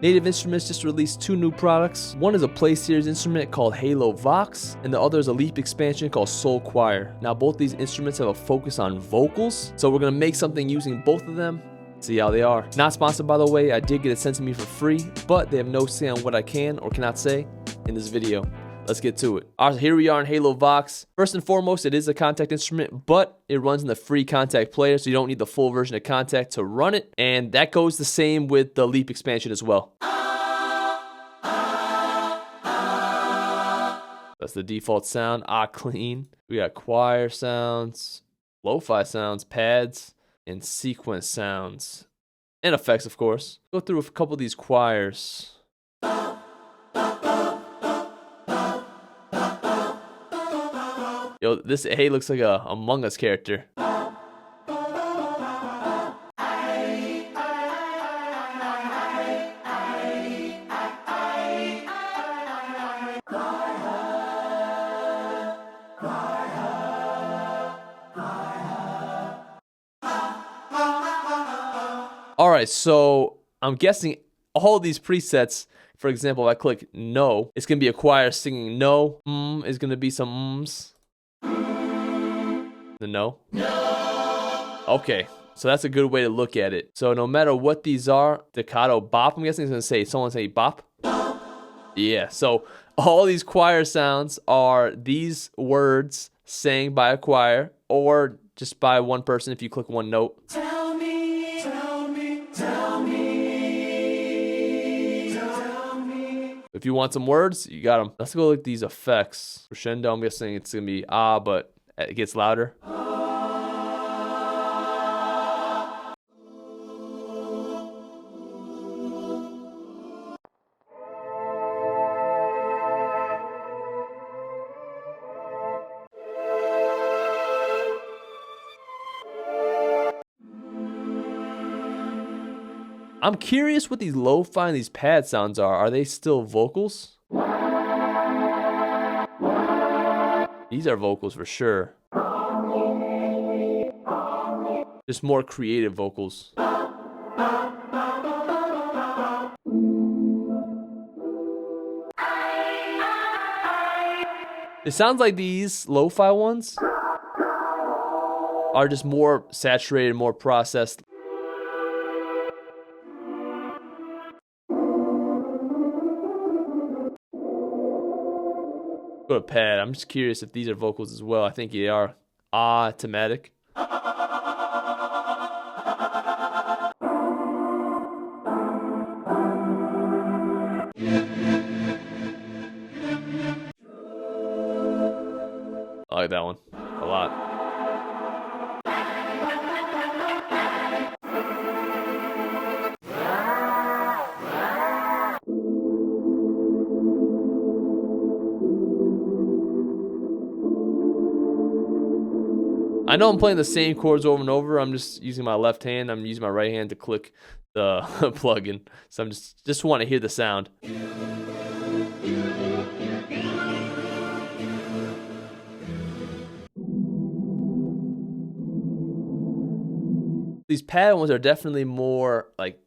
Native Instruments just released 2 new products. One is a Play Series instrument called Halo Vox, and the other is a Leap expansion called Soul Choir. Now both these instruments have a focus on vocals, so we're gonna make something using both of them. See how they are. Not sponsored, by the way. I did get it sent to me for free, but they have no say on what I can or cannot say in this video. Let's get to it. All right, here we are in Halo Vox. First and foremost, it is a Kontakt instrument, but it runs in the free Kontakt player, so you don't need the full version of Kontakt to run it. And that goes the same with the Leap expansion as well. That's the default sound, clean. We got choir sounds, lo-fi sounds, pads, and sequence sounds. And effects, of course. Go through a couple of these choirs. Yo, this A looks like a Among Us character. All right, so I'm guessing all these presets, for example, if I click no, it's gonna be a choir singing no. Is gonna be some ums. The no? No. Okay, so that's a good way to look at it. So no matter what these are, staccato bop, I'm guessing it's gonna say, someone say bop? Yeah, so all these choir sounds are these words sang by a choir or just by one person if you click one note. Tell me, tell me, tell me, tell me. If you want some words, you got them. Let's go look at these effects. Crescendo, I'm guessing it's gonna be but it gets louder. I'm curious what these lo-fi and these pad sounds are. Are they still vocals? These are vocals for sure. Just more creative vocals. It sounds like these lo-fi ones are just more saturated, more processed. Go to pad. I'm just curious if these are vocals as well. I think they are. Thematic. I like that one a lot. I know I'm playing the same chords over and over. I'm just using my left hand. I'm using my right hand to click the plugin. So I'm just want to hear the sound. These pad ones are definitely more like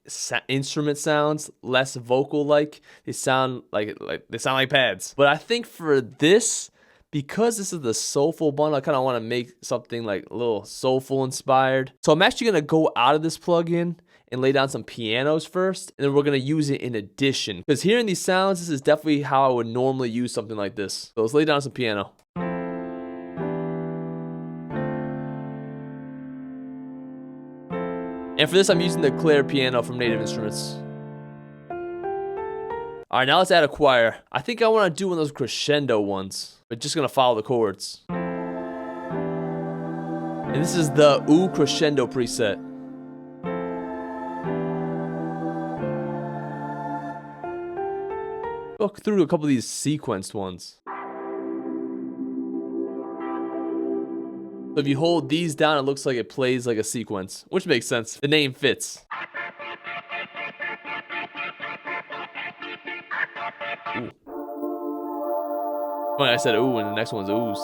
instrument sounds, less vocal like. They sound like pads. But I think for this, because this is the soulful bundle, I kind of want to make something like a little soulful inspired. So I'm actually going to go out of this plugin and lay down some pianos first, and then we're going to use it in addition. Because hearing these sounds, this is definitely how I would normally use something like this. So let's lay down some piano. And for this, I'm using the Claire piano from Native Instruments. All right, now let's add a choir. I think I want to do one of those crescendo ones, but just gonna follow the chords. And this is the Ooh Crescendo preset. Look through a couple of these sequenced ones. So if you hold these down, it looks like it plays like a sequence, which makes sense. The name fits. Ooh. Funny, I said ooh, and the next one's ooze.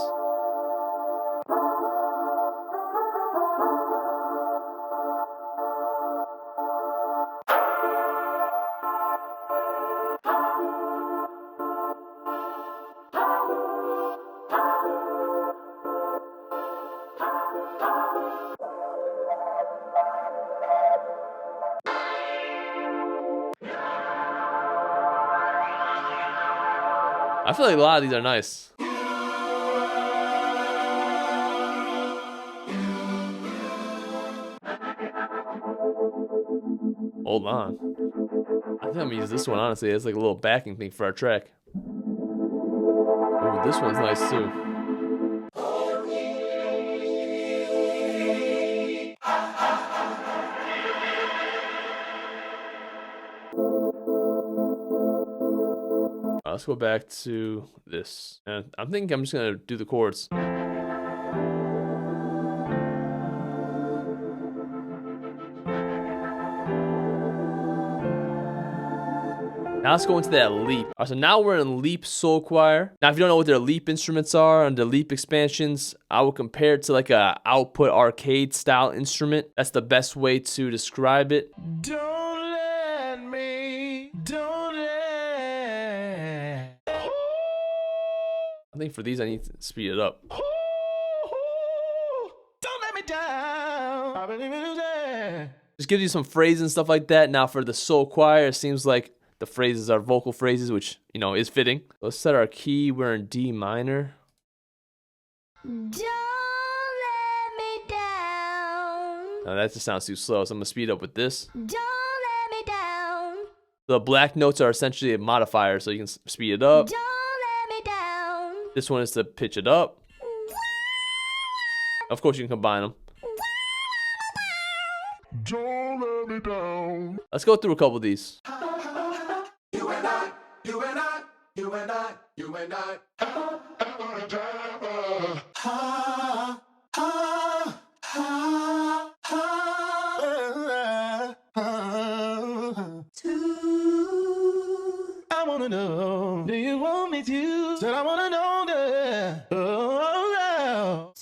I feel like a lot of these are nice. Hold on. I think I'm gonna use this one, honestly. It's like a little backing thing for our track. Ooh, this one's nice too. Let's go back to this. And I'm thinking I'm just gonna do the chords. Now let's go into that leap. All right, so now we're in leap soul choir. Now, if you don't know what their leap instruments are and the leap expansions, I would compare it to like a output arcade style instrument. That's the best way to describe it. Don't let me, don't let. I think for these I need to speed it up. Don't let me down. Just gives you some phrases and stuff like that. Now for the soul choir, it seems like the phrases are vocal phrases, which, you know, is fitting. Let's set our key. We're in D minor. Don't let me down. Now that just sounds too slow, so I'm gonna speed up with this. Don't let me down. The black notes are essentially a modifier, so you can speed it up. Don't let me down. This one is to pitch it up. Of course, you can combine them. Don't let me down. Let's go through a couple of these. You and I, you and I, you and I, you and I. I wanna know, do you want me to? Said I wanna know that. Oh,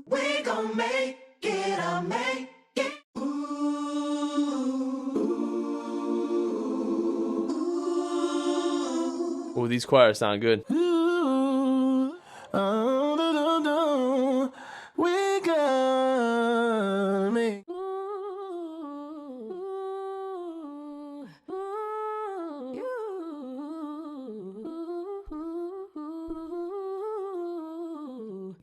we gon' make it, I'll make it. Oh, these choirs sound good. Ooh, oh, we gonna make.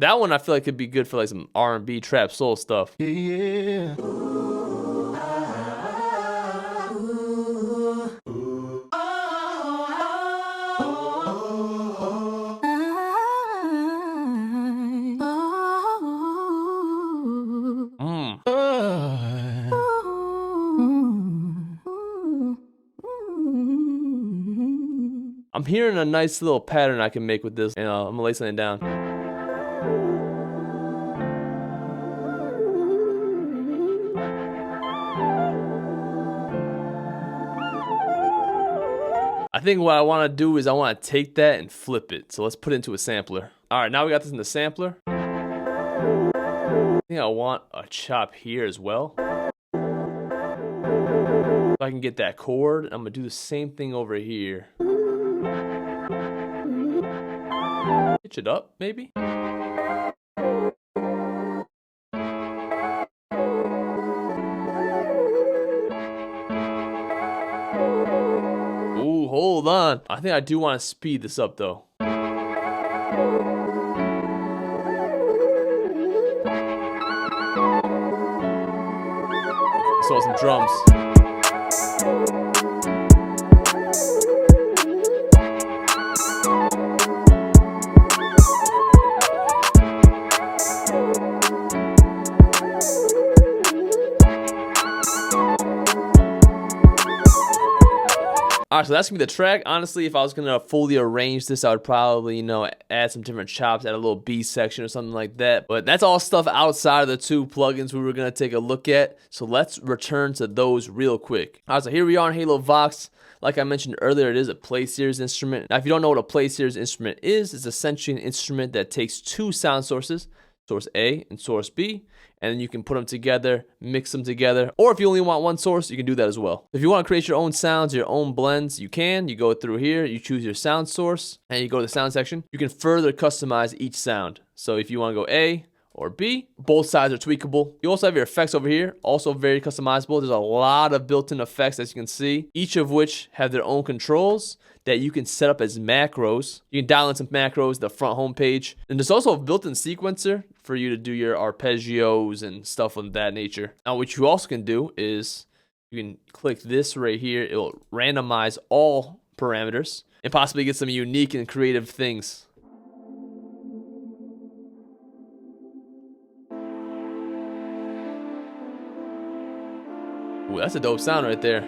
That one I feel like could be good for like some R&B trap soul stuff. Yeah. I'm hearing a nice little pattern I can make with this, and I'm gonna lay something down. I think what I want to do is I want to take that and flip it. So let's put it into a sampler. All right, now we got this in the sampler. I think I want a chop here as well. If I can get that chord, I'm gonna do the same thing over here. Pitch it up, maybe. Ooh, hold on. I think I do want to speed this up though. So some drums. Alright, so that's gonna be the track. Honestly, if I was gonna fully arrange this, I would probably, you know, add some different chops, add a little B section or something like that. But that's all stuff outside of the two plugins we were gonna take a look at. So let's return to those real quick. Alright, so here we are in Halo Vox. Like I mentioned earlier, it is a play series instrument. Now, if you don't know what a play series instrument is, it's essentially an instrument that takes two sound sources, source A and source B, and then you can put them together, mix them together, or if you only want one source, you can do that as well. If you want to create your own sounds, your own blends, you can. You go through here, you choose your sound source, and you go to the sound section. You can further customize each sound. So if you want to go A or B. Both sides are tweakable. You also have your effects over here, also very customizable. There's a lot of built-in effects, as you can see, each of which have their own controls that you can set up as macros. You can dial in some macros, the front homepage. And there's also a built-in sequencer for you to do your arpeggios and stuff of that nature. Now, what you also can do is you can click this right here. It'll randomize all parameters and possibly get some unique and creative things. Ooh, that's a dope sound right there.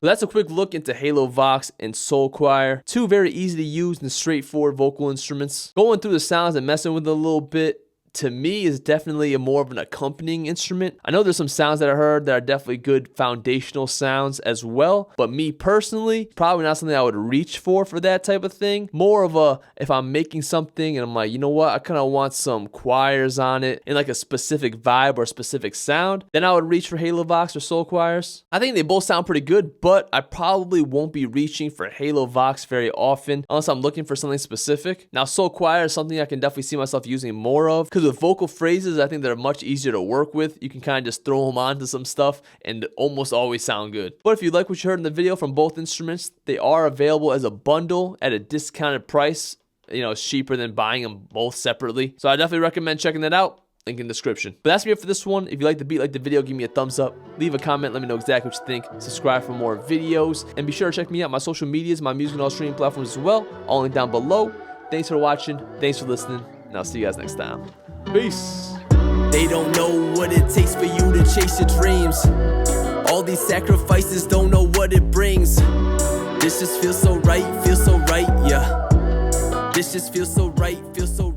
Well, that's a quick look into Halo Vox and Soul Choir. Two very easy to use and straightforward vocal instruments. Going through the sounds and messing with it a little bit, to me, is definitely more of an accompanying instrument. I know there's some sounds that I heard that are definitely good foundational sounds as well, but me personally, probably not something I would reach for that type of thing. More of a, if I'm making something and I'm like, you know what, I kind of want some choirs on it in like a specific vibe or specific sound, then I would reach for Halo Vox or Soul Choirs. I think they both sound pretty good, but I probably won't be reaching for Halo Vox very often unless I'm looking for something specific. Now, Soul Choir is something I can definitely see myself using more of, because with vocal phrases, I think they're much easier to work with. You can kind of just throw them onto some stuff and almost always sound good. But if you like what you heard in the video from both instruments, they are available as a bundle at a discounted price. You know, it's cheaper than buying them both separately. So I definitely recommend checking that out. Link in the description. But that's me for this one. If you like the beat, like the video, give me a thumbs up. Leave a comment. Let me know exactly what you think. Subscribe for more videos. And be sure to check me out my social medias, my music and all streaming platforms as well. All linked down below. Thanks for watching. Thanks for listening. And I'll see you guys next time. Peace. They don't know what it takes for you to chase your dreams. All these sacrifices, don't know what it brings. This just feels so right, yeah. This just feels so right, feels so